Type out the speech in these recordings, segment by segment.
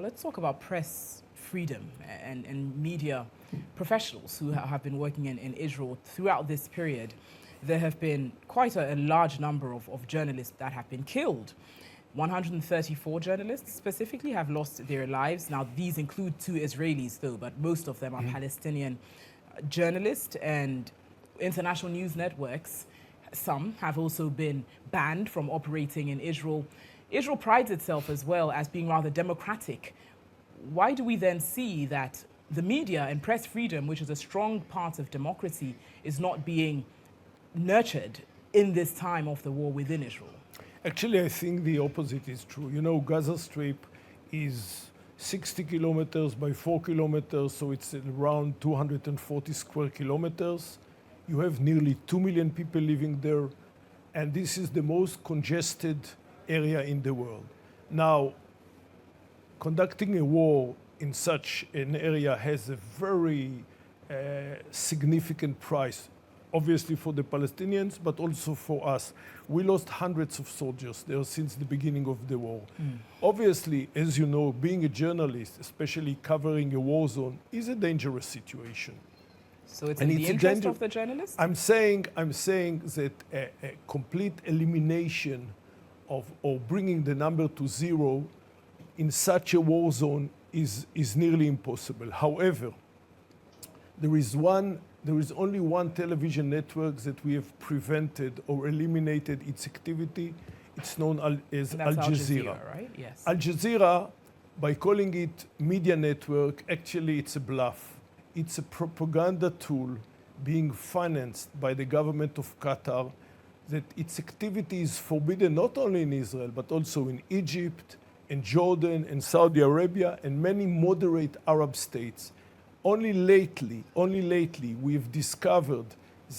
let's talk about press freedom and media professionals who have been working in Israel throughout this period. There have been quite a large number of journalists that have been killed. 134 journalists specifically have lost their lives. Now, these include 2 Israelis, though, but most of them are Palestinian journalists, and international news networks, some have also been banned from operating in Israel. Israel prides itself as well as being rather democratic. Why do we then see that the media and press freedom, which is a strong part of democracy, is not being nurtured in this time of the war within Israel? Actually, I think the opposite is true. You know, Gaza Strip is 60 kilometers by 4 kilometers, so it's around 240 square kilometers. You have nearly 2 million people living there, and this is the most congested area in the world. Now, conducting a war in such an area has a very significant price, obviously for the Palestinians, but also for us. We lost hundreds of soldiers there since the beginning of the war. Obviously, as you know, being a journalist, especially covering a war zone, is a dangerous situation. So it's in the interest of the journalists? I'm saying that a complete elimination of, or bringing the number to 0 in such a war zone is nearly impossible. However, there is only one television network that we have prevented or eliminated its activity. It's known as Al Jazeera. Right? Yes. Al Jazeera, by calling it media network, actually it's a bluff. It's a propaganda tool being financed by the government of Qatar, that its activity is forbidden not only in Israel, but also in Egypt, in Jordan, in Saudi Arabia, and many moderate Arab states. Only lately, we've discovered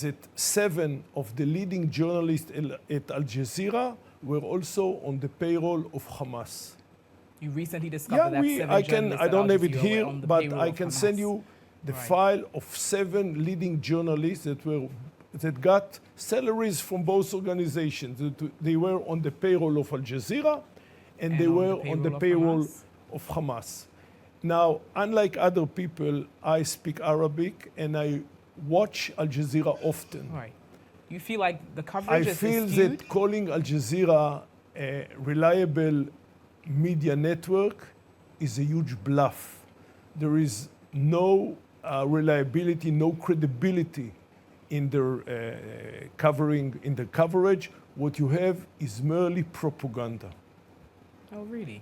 that 7 of the leading journalists at Al Jazeera were also on the payroll of Hamas. You recently discovered that 7 journalists I don't at Al have it Jazeera here, were on the but payroll I of can Hamas. send you the file of 7 leading journalists that got salaries from both organizations. They were on the payroll of Al Jazeera, and they were on the payroll of Hamas. Now, unlike other people, I speak Arabic and I watch Al Jazeera often. Right. You feel like the coverage is skewed? I feel that calling Al Jazeera a reliable media network is a huge bluff. There is no reliability, no credibility in their coverage. What you have is merely propaganda. Oh, really?